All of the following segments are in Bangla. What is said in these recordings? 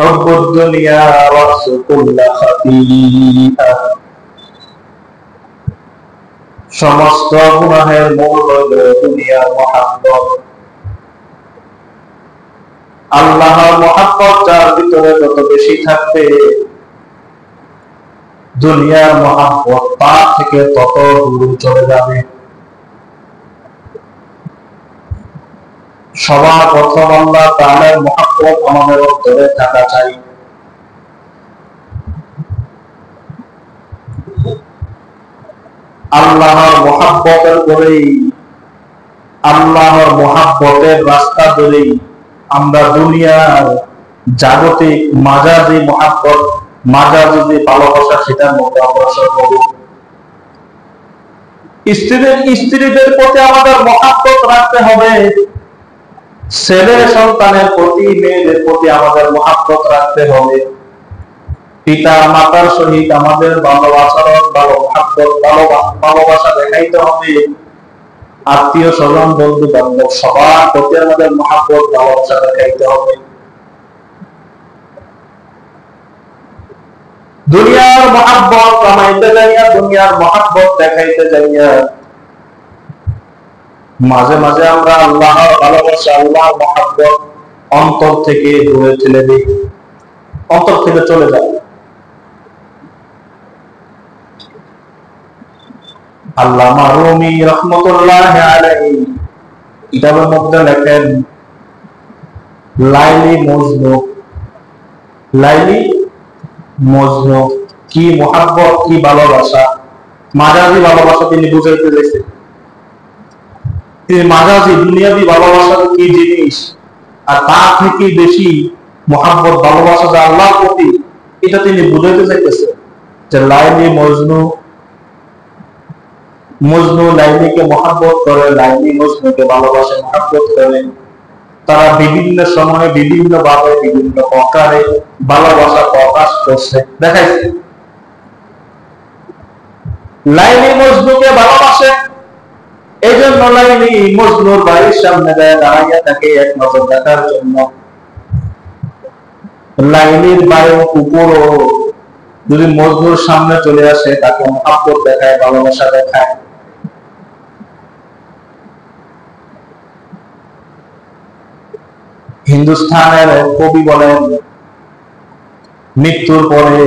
হুব্বুদ দুনিয়া রাসু কুল্লা খাতিআ, সমস্ত গুনাহের মূল হইল দুনিয়ার মহাব্বত। আল্লাহর মহাব্বত যার ভিতরে যত বেশি থাকবে, দুনিয়ার মহাব্বত তার থেকে তত দূরে চলে যাবে। সবার প্রথম আল্লাহ তাআলার মহাব্বত আমাদের অন্তরে থাকা চাই। আল্লাহর মহাব্বতের করেই, আল্লাহর মহাব্বতের রাস্তা ধরেই আমরা দুনিয়ার জাগতিক মাজাজি মহাব্বত, মাজাজি যে ভালোবাসা, সেটার মধ্যে অগ্রসর হব। স্ত্রীদের প্রতি আমাদের মহাব্বত রাখতে হবে, ছেলে সন্তানের প্রতি, মেয়েদের প্রতি আমাদের মহাব্বত রাখতে হবে। পিতা মাতার সহিত আমাদের ভালো আচরণ, ভালো মহাব্বত, ভালোবাসা দেখাইতে হবে। আত্মীয় স্বজন, বন্ধু বান্ধব সবার প্রতি আমাদের মহাব্বত, ভালোবাসা দেখাইতে হবে। দুনিয়ার মহাব্বত কামাইতে যাইয়া, দুনিয়ার মহাব্বত দেখাইতে যাইয়া মাঝে মাঝে আমরা আল্লাহর ভালোবাসা, আল্লাহর মহাব্বত অন্তর থেকে দূরে ঠেলে দিই, অন্তর থেকে চলে যায়। আল্লামা রুমি রাহমাতুল্লাহি আলাইহি কিতাবের মধ্যে লেখেন, লাইলি মজনু, লাইলি মজনু কি মহাব্বত, কি ভালোবাসা, মাজাজি ভালোবাসা তিনি বুঝাইতে চাইছেন। তিনি মাজাজি দুনিয়াবি ভালোবাসা কি জিনিস, আর তার থেকে বেশি মহাব্বত ভালোবাসা যে আল্লাহর প্রতি, এটা তিনি বুঝাইতে চাইতেছেন। যে লাইলি মজনু, মজনু লাইলিকে মহাব্বত করে, লাইলি মজনুকে ভালোবাসে, মহাব্বত করে। তারা বিভিন্ন সময়ে, বিভিন্ন ভাবে, বিভিন্ন প্রকারে ভালোবাসা প্রকাশ করছে, দেখাইছে। লাইলি মজনুকে ভালোবাসে, এই জন্য লাইলি মজনুর বাড়ির সামনে দাঁড়াইয়া থাকে এক নজর দেখার জন্য। লাইলির বাড়ির কুকুরও যদি মজনুর সামনে চলে আসে, তাকে মহাব্বত দেখায়, ভালোবাসা দেখায়। হিন্দুস্তানের কবি বলেন, মৃত্যুর পরে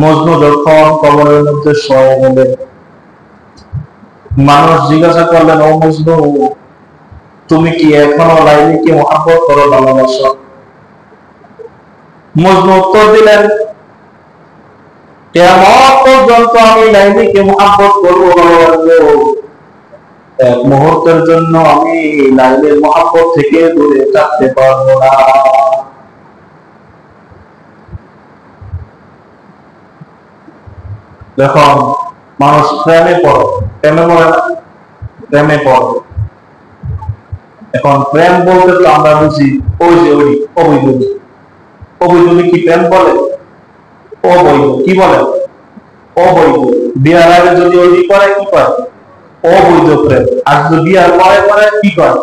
মজনু যখন কবরের মধ্যে শোয়া গেলেন, মানুষ জিজ্ঞাসা করলেন, ও মজনু, তুমি কি এখনো লাইলিকে মহাব্বত করো, ভালোবাসো? মজনু উত্তর দিলেন, কিয়ামত পর্যন্ত আমি লাইলিকে মহাব্বত করবো, ভালোবাসবো। এক মুহূর্তের জন্য আমি লাইলির মহাব্বত থেকে দূরে থাকতে পারবো না। দেখুন, মানুষ প্রেমে পড়ে, প্রেমে পড়ে না, প্রেমে পড়ে। এখন প্রেম বলতে তো আমরা বুঝি ওই যে ওই অবৈধ। অবৈধ কি প্রেম বলে? অবৈধ কি বলে? অবৈধ। বিয়ার আগে যদি ওই করে, কি করে? অবৈধ প্রেম। আর যদি বিয়ার পরে করে, কি করে?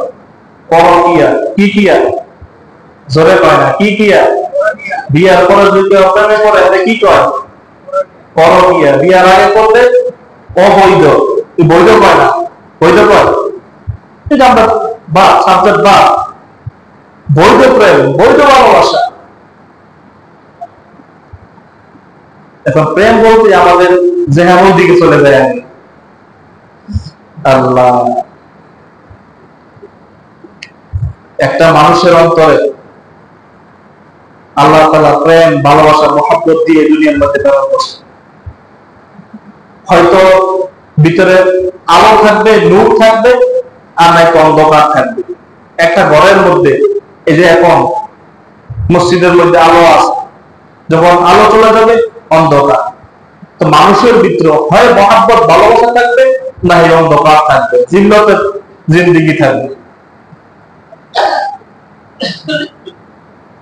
পরকিয়া। কি কিয়া? জোরে কয় না, কি কিয়া? বিয়ার পরে যদি প্রেমে করে, কি করে? পরকিয়া। বিয়ার আগে করলে অবৈধ, বৈধ কয় না, বৈধ কয়। এটা আমরা বা সাবজেক্ট বা বৈধ প্রেম, বৈধ ভালোবাসা। এখন প্রেম বলতে আমাদের জেহানের দিকে চলে যায়। আল্লাহ, একটা মানুষের অন্তরে আল্লাহ তাআলা প্রেম, ভালোবাসা, মহব্বত দিয়ে দুনিয়ার মধ্যে প্রেরণ করছে। হয়তো ভিতরে আলো থাকবে, নূর থাকবে, আর নয়তো অন্ধকার থাকবে। একটা ঘরের মধ্যে, এই যে এখন মসজিদের মধ্যে আলো আছে, যখন আলো চলে যাবে অন্ধকার। তো মানুষের ভিতরে হয় মহব্বত, ভালোবাসা থাকবে, না এই অন্ধকার থাকবে, জিল্লতের জিন্দেগি থাকবে।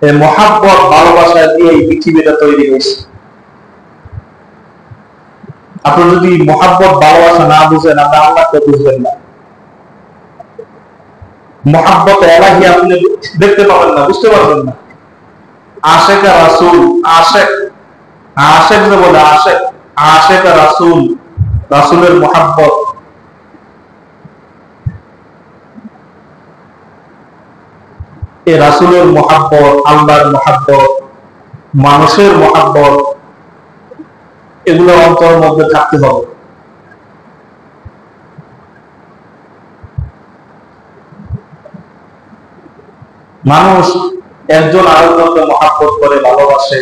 এই মহব্বত, ভালোবাসা দিয়ে এই পৃথিবীটা তৈরি হয়েছে। আপনি যদি মহব্বত, ভালোবাসা না বুঝেন, আপনি আল্লাহকে বুঝবেন না। মহব্বত এলাহি আপনি দেখতে পাবেন না, বুঝতে পারবেন না। আশেক রাসূল, আশেক, আশেক যে বলে আশেক, আশেক রাসূল, রাসূলের মুহাব্বত। এই রাসূলের মুহাব্বত, আল্লাহর মুহাব্বত, মানুষের মুহাব্বত, এগুলো অন্তরের মধ্যে থাকতে হবে। মানুষ একজন আরেকজনকে মহাব্বত করে, ভালোবাসে,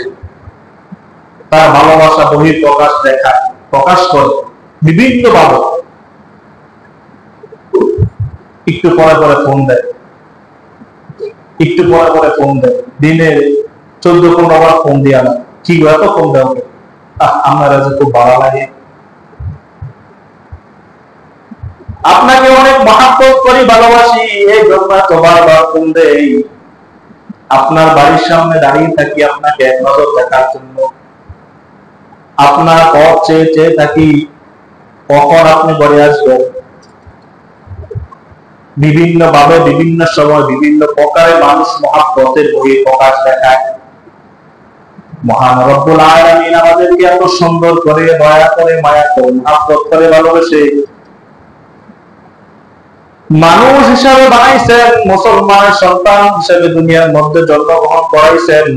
তার ভালোবাসা বহিঃপ্রকাশ দেখায়, প্রকাশ করে বিভিন্ন ভাবে। একটু পরে পরে ফোন দেয়, একটু পরে পরে ফোন দেয়, দিনে 14-15 বার ফোন দিয়ে না, কি এত ফোন দেওয়া, আমার আজ খুব ভালো লাগে, আপনাকে অনেক মহাব্বত করি, ভালোবাসি, এই জন্য তো বারবার ফোন দেই। আপনার বাড়ির সামনে দাঁড়িয়ে থাকি আপনাকে এক নজর দেখার জন্য, আপনার পথ চেয়ে চেয়ে থাকি কখন আপনি ঘরে আসবেন। বিভিন্ন ভাবে, বিভিন্ন সময়, বিভিন্ন প্রকারে মানুষ মহাব্বতের বহিঃপ্রকাশ দেখায়। মহান রব্বুল আলামিন আমাদেরকে এত সুন্দর করে, দয়া করে, মায়া করে, মহাব্বত করে, ভালোবেসে মানুষ হিসাবে বানাইছেন, মুসলমানের সন্তান হিসেবে দুনিয়ার মধ্যে জন্মগ্রহণ করাইছেন।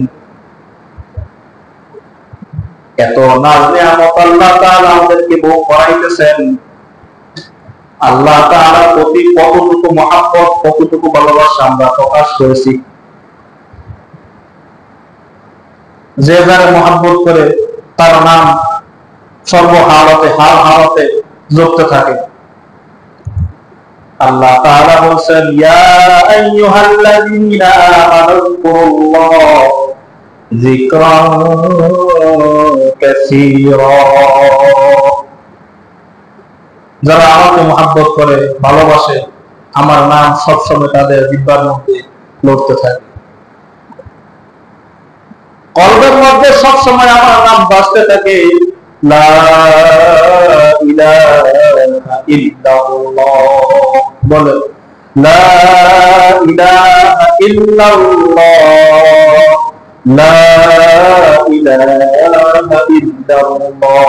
এত নাজ নিয়ামত আল্লাহ তাআলা আমাদেরকে ভোগ করাইতেছেন। আল্লাহ তাআলার প্রতি কতটুকু মহাব্বত, কতটুকু ভালোবাসা আমরা প্রকাশ করেছি। যে যারা মহাব্বত করে তার নাম সর্বহালতে, হাল হালতে জপতে থাকে। আল্লাহ তাআলা বলেন, ইয়া আইয়ুহাল্লাযীনা আমানুল্লাহ যিকরান কাসীরা। যারা আমাকে মহাব্বত করে, ভালোবাসে, আমার নাম সবসময় তাদের জিহ্বার মধ্যে লড়তে থাকে, কলবের মধ্যে সবসময় আমার নাম বাজতে থাকে। লা ইলাহা ইল্লাল্লাহ, বলে লা ইলাহা ইল্লাল্লাহ, লা ইলাহা ইল্লাল্লাহ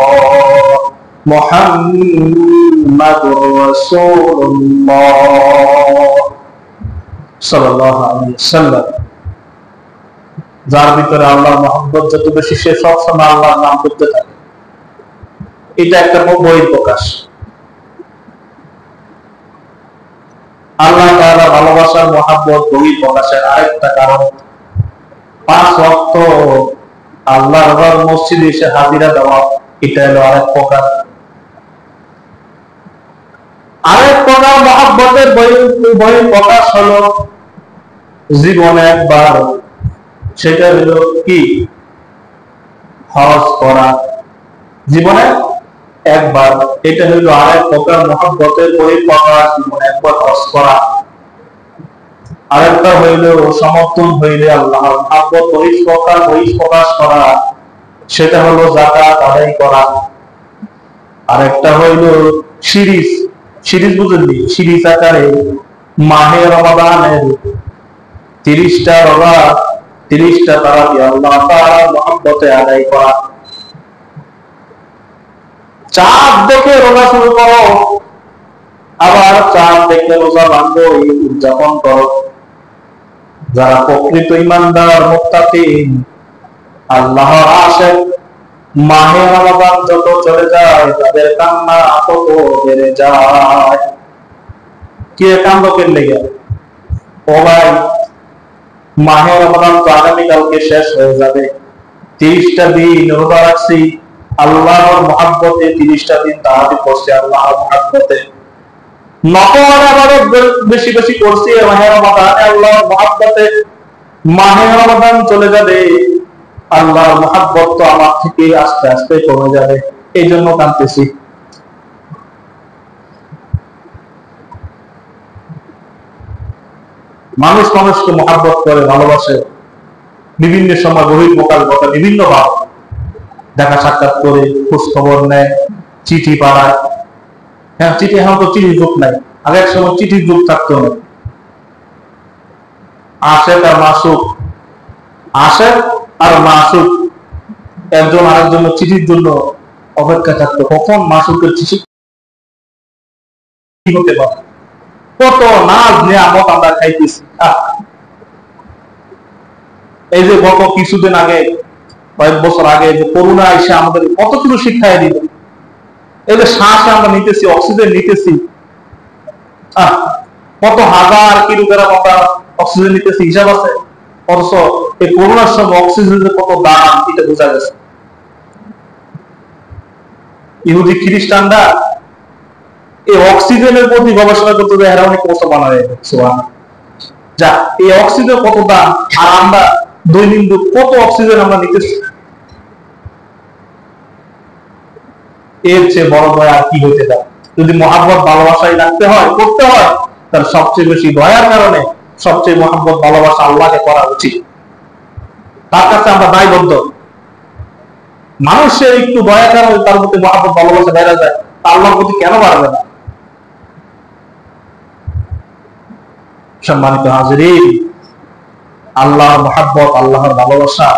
মুহাম্মাদুর রাসূলুল্লাহ সাল্লাল্লাহু আলাইহি ওয়াসাল্লাম। যার ভিতরে আল্লাহর মহব্বত যত বেশি, সে সবসময় আল্লাহর নাম করতে থাকে। এটা একটা বহিঃপ্রকাশ। আল্লাহ তাআলা ভালোবাসার, মহব্বত, বহিঃপ্রকাশের আরেকটা কারণ 5 ওয়াক্ত আল্লাহর ঘর মসজিদে এসে হাজিরা দেওয়া। এটা হলো আরেক প্রকার। আরেক প্রকার মহব্বতের বহিঃপ্রকাশ হলো জীবনে একবার, সেটা হলো কি? হজ করা। জীবনে একবার, এটা হলো আরেক প্রকার মহব্বতের বহিঃপ্রকাশ, জীবনে একবার হজ করা। আরেকটা হইল সমর্থন হইলে আল্লাহর মহব্বত বহিঃপ্রকাশ করা, সেটা হলো যাকাত আদায় করা। আরেকটা হইল সিরিজ বুঝলি, সিরিজ আকারে মাহে রমাদানের 30টা রোজা, 30টা তারাবি আল্লাহ তাআলার মহব্বতে আদায় করা। চাঁদ দেখে রোজা শুরু করো, আবার চাঁদ দেখে রোজা ভাঙো, উদযাপন করো। যারা প্রকৃত ঈমানদার, মুত্তাকিন, আল্লাহর আশিক, মাহে রমাদান যত চলে যায় তাদের কান্না তত বেড়ে যায়। কে কান্দ কেন লেগে? ও ভাই, মাহে রমাদান তো আগামীকালকে শেষ হয়ে যাবে। 30টা দিন রোজা রাখছি আল্লাহর মহব্বতে, 30টা দিন তাহাজ্জুদ পড়ছি আল্লাহর মহব্বতে, নফল ইবাদত বেশি বেশি করছি মাহে রমাদানে আল্লাহর মহব্বতে। মাহে রমাদান চলে যাবে, আল্লাহর মহব্বত তো আমার থেকে আস্তে আস্তে কমে যাবে। এই জন্য কাঁদতেছি। মানুষ মানুষকে মহব্বত করে, ভালোবাসে, বিভিন্ন সময় বহিঃপ্রকাশ ঘটে, বিভিন্ন ভাব, দেখা সাক্ষাৎ করে, খোঁজ খবর নেয়, চিঠি পাঠায়। হ্যাঁ, চিঠি, এখন তো চিঠির যুগ নাই, আগে এক সময় চিঠির যুগ থাকতো না। আশেক আর মাসুক, আশেক আর মাসুক একজন আরেকজনের চিঠির জন্য অপেক্ষা থাকতো, কখন মাসুকের চিঠি হতে পারে। কত নাজ নিয়ামত আমরা খাইতেছি। এই যে গত কিছুদিন আগে, কয়েক বছর আগে যে করোনা এসে আমাদের কতটুকু শিক্ষায় দিল। এই যে শ্বাস আমরা নিতেছি, অক্সিজেন নিতেছি, কত হাজার কিলোগ্রাম আমরা অক্সিজেন নিতেছি, হিসাব আছে। অথচ এই করোনার সময় অক্সিজেনের কত দাম এটা বোঝা গেছে। ইহুদি খ্রিস্টানরা এই অক্সিজেনের প্রতি গবেষণা করতে যায়, এরা অনেক কষ্ট বানায়। যা এই অক্সিজেন কত দাম, আর আমরা দৈনন্দিন কত অক্সিজেন আমরা নিতেছি। এর চেয়ে বড় দয়া আর কি হইতে পারে? যদি মহাব্বত ভালোবাসায় রাখতে হয়, করতে হয়, তার সবচেয়ে বেশি দয়ার কারণে সবচেয়ে মহাব্বত ভালোবাসা আল্লাহকে করা উচিত। তার কাছে আমরা দায়বদ্ধ। মানুষের একটু দয়া কারণে তার প্রতি মহাব্বত ভালোবাসা বেড়ে যায়, আল্লাহর প্রতি কেন বাড়বে না? সম্মানিত হাজিরিন, আল্লাহর মহাব্বত, আল্লাহর ভালোবাসা,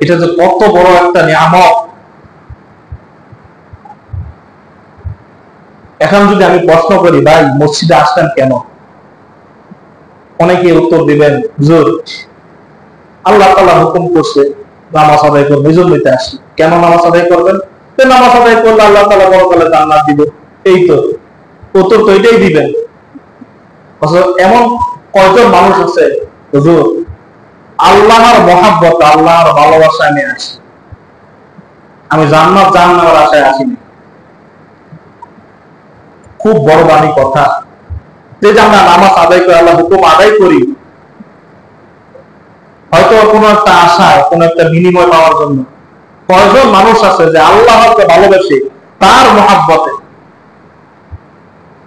এটা যে কত বড় একটা নিয়ামত। এখন যদি আমি প্রশ্ন করি, ভাই মসজিদে আসতেন কেন? অনেকে উত্তর দিবেন, হুজুর আল্লাহ তাআলা হুকুম করছে নামাজ আদায় করবে, এই জন্যই আসি। কেন নামাজ আদায় করবেন? নামাজ আদায় করলে আল্লাহ তাআলা পরকালে জান্নাত দিবে। এই তো উত্তর তো এটাই দিবেন। এমন কয়জন মানুষ আছে, হুজুর আল্লাহর মহাব্বত, আল্লাহর ভালোবাসা আমি আসি, আমি জান্নাত জাহান্নামের আশায় আসিনি। খুব বড় বাণী কথা। যে আমরা নামাজ আদায় করে, আল্লাহ হুকুম আদায় করি, হয়তো কোনো একটা আশায়, কোনো একটা বিনিময় পাওয়ার জন্য। কয়জন মানুষ আছে যে আল্লাহকে ভালোবেসে তার মহাব্বতে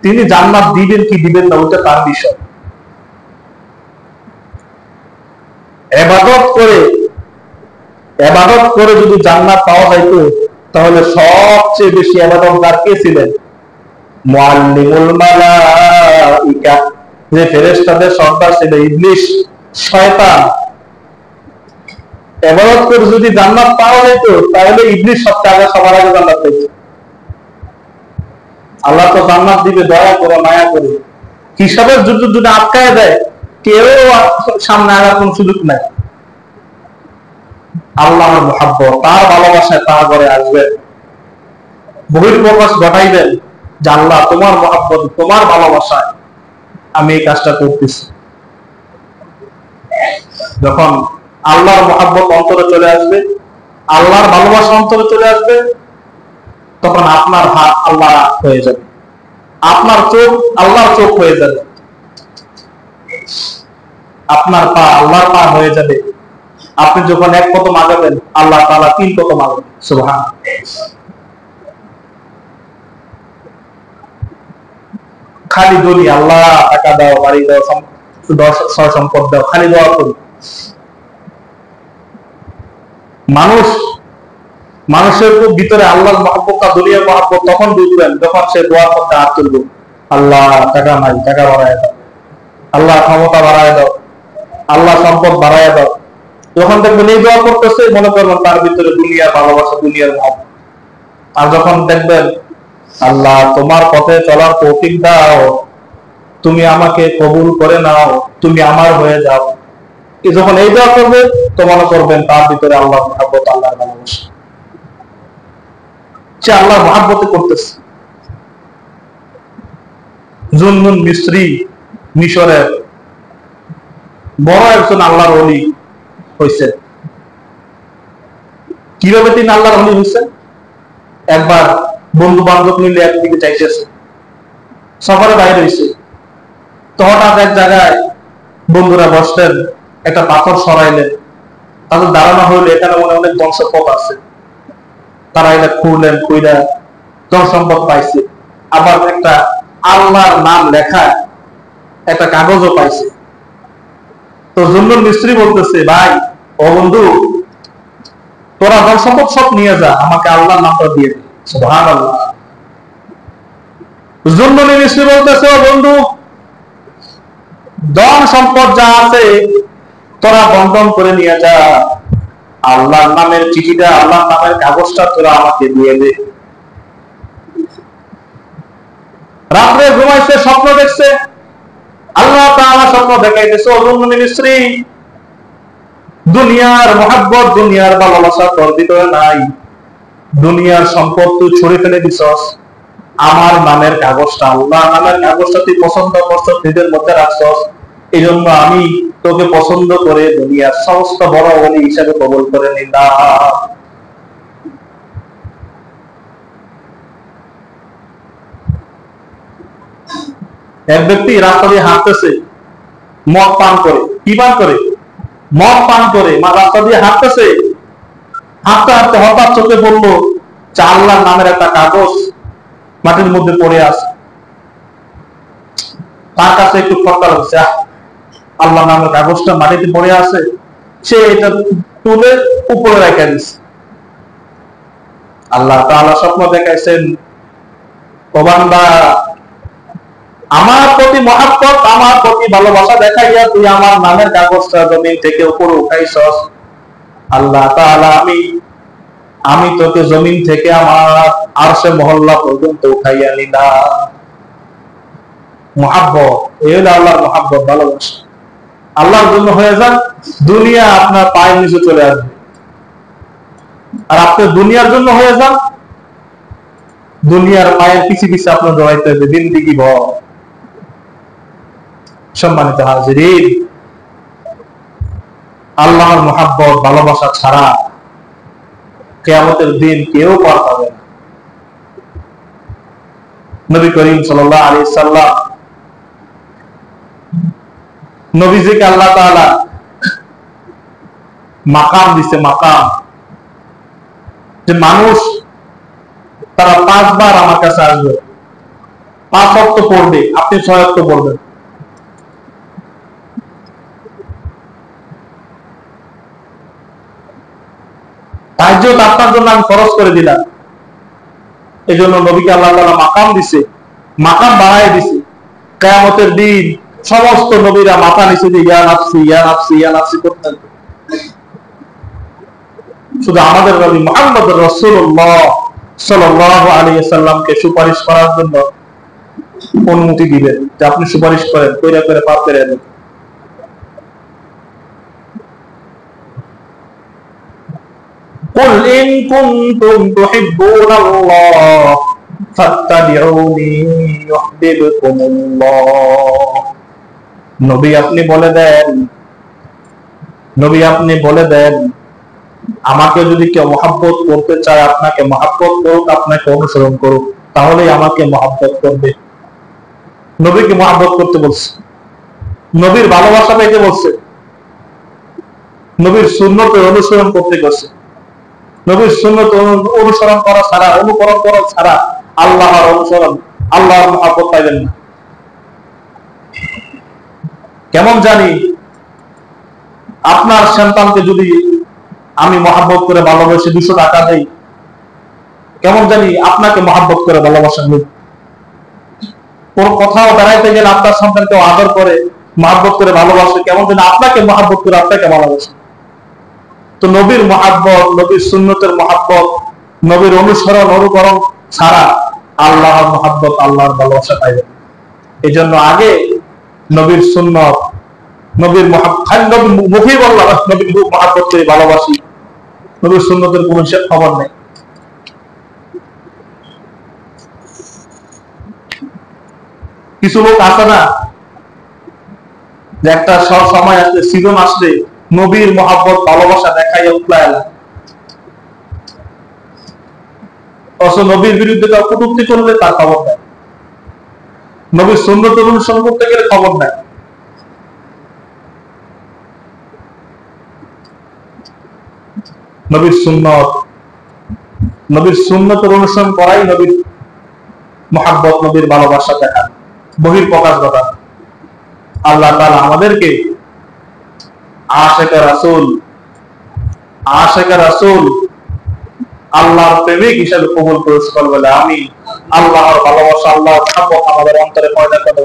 তিনি জান্নাত দিবেন কি দিবেন না, ওটা তার বিষয়। ইবাদত করে যদি জান্নাত পাওয়া যাইতো, তাহলে সবচেয়ে বেশি ইবাদতগার কে ছিলেন? মুআল্লিমুল মালাইকা, যে ফেরেশতাদের সর্দার ছিল ইবলিস, শয়তান। ইবাদত করে যদি জান্নাত পাওয়া যেত, তাহলে ইবলিস সবার আগে জান্নাত পেয়েছে। আল্লাহ তো জান্নাত দিবে দয়া করে, মায়া করে। হিসাবের যুদ্ধ যদি আটকায় দেয়, কেউ সামনে আগার কোন সুযোগ নাই। আল্লাহর মুহাব্বত, তার ভালোবাসায় তার ঘরে আসবেন, বহিঃপ্রকাশ ঘটাইবেন যে আল্লাহ তোমার মুহাব্বত, তোমার ভালোবাসায় আমি এই কাজটা করতেছি। যখন আল্লাহর মুহাব্বত অন্তরে চলে আসবে, আল্লাহর ভালোবাসা অন্তরে চলে আসবে, তখন আপনার হাত আল্লাহ হয়ে যাবে, আপনার চোখ আল্লাহর চোখ হয়ে যাবে, আপনার পা আল্লাহর পা হয়ে যাবে। আপনি যখন এক কদম আগাবেন, আল্লাহ তাআলা 3 কদম আগাবেন। সুবহানাল্লাহ। খালি বলি আল্লাহ টাকা দাও, বাড়ি দাও, সম্পদ দাও, খালি দোয়া করি। মানুষের ভিতরে আল্লাহর মহব্বত, দুনিয়ার মহব্বত তখন বুঝবেন যখন সে দোয়ার মধ্যে হাত তুলবে, আল্লাহ টাকা নাই, টাকা বাড়ায় দাও, আল্লাহ ক্ষমতা বাড়ায় দাও, আল্লাহ সম্পদ বাড়ায় দাও। যখন দেখবেন এই দোয়া করতেছে, মনে করবেন তার ভিতরে দুনিয়ার ভালোবাসা, দুনিয়ার মহব্বত। আর যখন দেখবেন আল্লাহ তোমার পথে চলার তৌফিক দাও, তুমি আমাকে কবুল করে নাও, তুমি আমার হয়ে যাও, যখন এই দোয়া করবে, তো মনে করবেন তার ভিতরে আল্লাহর মহব্বত, আল্লাহর ভালোবাসা, সে আল্লাহর মহব্বতে করতেছে। জুন্নুন মিসরি, মিশরের বড় একজন আল্লাহর ওলি হয়েছে। কিভাবে তিনি আল্লাহর ওলি হয়েছেন? একবার বন্ধু বান্ধব মিলে একদিকে চাইতেছে, সফরে বাইরে হয়েছে, তো হঠাৎ এক জায়গায় বন্ধুরা বসলেন, একটা পাথর সরাইলেন, তাদের ধারণা হইলো এখানে মনে অনেক ধন সম্পদ আছে। তারা এটা খুঁড়লেন, খুঁড়া ধন সম্পদ পাইছে। আবার একটা আল্লাহর নাম লেখা একটা কাগজও পাইছে। তো জুন্নুন মিস্ত্রি বলতেছে, ভাই ও বন্ধু, তোরা ধন সম্পদ সব নিয়ে যা, আমাকে আল্লাহর নামটা দিয়ে দে। সুবহানাল্লাহ। জুন্নুন মিস্ত্রি বলতেছে, ও বন্ধু, ধন সম্পদ যা আছে তোরা বন্ধন করে নিয়ে যা, আল্লাহর নামের চিঠিটা, আল্লাহর নামের কাগজটা তোরা আমাকে দিয়ে দে। রাত্রে ঘুমাইছে, স্বপ্ন দেখছে, আল্লাহ তাআলা স্বপ্ন দেখাইতেছে, ও মুমিনের স্ত্রী, দুনিয়ার মহব্বত, দুনিয়ার ভালোবাসা তোর ভিতরে নাই, দুনিয়ার সম্পদ তুই ছড়ে ফেলে দিছস, আমার নামের কাগজটা, আল্লাহ নামের কাগজটা তুই পছন্দ করছস, নিজের মধ্যে রাখছস, এই জন্য আমি তোকে পছন্দ করে দুনিয়ার সমস্ত বড় ওলি হিসাবে কবুল করে নিলাম। এক ব্যক্তি রাস্তা দিয়ে হাঁটতেছে, মদ পান করে, কি পান করে? মদ পান করে, রাস্তা দিয়ে হাঁটতেছে, হাঁটতে হাঁটতে হঠাৎ চোখে পড়লো আল্লাহর নামের একটা কাগজ মাটির মধ্যে পড়ে আছে। তার কাছে একটু খটকা লাগছে, আল্লাহর নামের কাগজটা মাটিতে পড়ে আছে, সে এটা তুলে উপরে রেখে দিচ্ছে। আল্লাহ তাআলা স্বপ্ন দেখাইছেন, ও বান্দা, আমার প্রতি মহব্বত, আমার প্রতি ভালোবাসা দেখাইয়া তুই আমার নামের কাগজটা জমিন থেকে উপরে উঠাইছস, আল্লাহ তাআলা আমি তোকে জমিন থেকে আমার আরশে মহল্লা পর্যন্ত উঠাইয়া নিলাম। মহব্বত, এই হলো আল্লাহর মহব্বত, ভালোবাসা। আল্লাহর জন্য হয়ে যান, দুনিয়া আপনার পায়ের নিচে চলে আসবে। আর আপনি দুনিয়ার জন্য হয়ে যান, দুনিয়ার পায়ের পিছে পিছে আপনার জড়াইতে হবে জিন্দেগি ভর। সম্মানিত হাজিরিন, আল্লাহর মহব্বত, ভালোবাসা ছাড়া কিয়ামতের দিন কেউ পার পাবে না। নবী করিম সাল্লাল্লাহু আলাইহি সাল্লাম, নবীজিকে আল্লাহ তাআলা মাকাম দিছে, মাকাম, যে মানুষ তারা 5 বার আমার কাছে আসবে, 5 ওয়াক্ত পড়বে, আপনি 6 ওয়াক্ত পড়বেন। তাহাজ্জুদ আপনার জন্য আমি ফরজ করে দিলাম, এই জন্য নবীকে আল্লাহ তাআলা মাকাম দিছে, মাকাম বাড়ায় দিছে। কিয়ামতের দিন সমস্ত নবীরা মাথা নিচে দিয়ে ইয়া নাফসি ইয়া নাফসি ইয়া নাফসি করতেন। শুধু আমাদের নবী মুহাম্মদ রাসূলুল্লাহ সাল্লাল্লাহু আলাইহি ওয়াসাল্লামকে সুপারিশ করার জন্য অনুমতি দিবেন, যে আপনি সুপারিশ করেন, কইরা করে পাপ করে দেন। কুল ইন কুনতুম তুহিব্বুনাল্লাহ ফাত্তাবিউনি ইউহিব্বুকুমুল্লাহ। নবী আপনি বলে দেন, নবী আপনি বলে দেন, আমাকে যদি কেউ মহব্বত করতে চায়, আপনাকে মহব্বত করুক, আপনাকে অনুসরণ করুক, তাহলেই আমাকে মহব্বত করবে। নবীকে মহব্বত করতে বলছে, নবীর ভালোবাসা পেতে বলছে, নবীর সুন্নতের অনুসরণ করতে বলছে। নবীর সুন্নত অনুসরণ করা ছাড়া, অনুকরণ করা ছাড়া আল্লাহর অনুসরণ, আল্লাহর মহব্বত পাইবেন না। কেমন জানি আপনার সন্তানকে যদি আমি মহব্বত করে ভালোবাসি, 200 টাকা দেই, কেমন জানি আপনাকে মহব্বত করে ভালোবাসেন। কোন কোথাও বেড়াইতে গেলে আপনার সন্তানকে আদর করে মহব্বত করে ভালোবাসে, কেমন জানি আপনাকে মহব্বত করে আপনাকে ভালোবাসে। তো নবীর মহব্বত, নবীর সুন্নতের মহব্বত, নবীর অনুসরণ অনুকরণ ছাড়া আল্লাহর মহব্বত, আল্লাহর ভালোবাসা পাইবেন। এই জন্য আগে নবীর সুন্নত, নবীর মুখেই বললাম নবীর মহব্বত করে ভালোবাসি, নবীর সুন্নতের কোন খবর নেই। কিছু লোক আছে না, যে একটা সব সময় আসলে, সিজন আসলে নবীর মহব্বত ভালোবাসা দেখাইয়া উঠলায় না, অথচ নবীর বিরুদ্ধে তার কটূক্তি করলে তার খবর নেই, নবীর সুন্নত অনুসরণ করতে গেলে খবর নেই। নবীর সুন্নত, নবীর সুন্নতের অনুসরণ করাই নবীর মহব্বত, নবীর ভালোবাসা দেখা, বহির প্রকাশ ঘটা। আল্লাহ তাআলা আমাদেরকে আশিকে রাসূল, আশিকে রাসূল, আল্লাহর প্রেমিক হিসেবে কবুল করে বলে আমিন। আল্লাহর ভালোবাসা, আল্লাহর মহব্বত আমাদের অন্তরে পয়দা করে।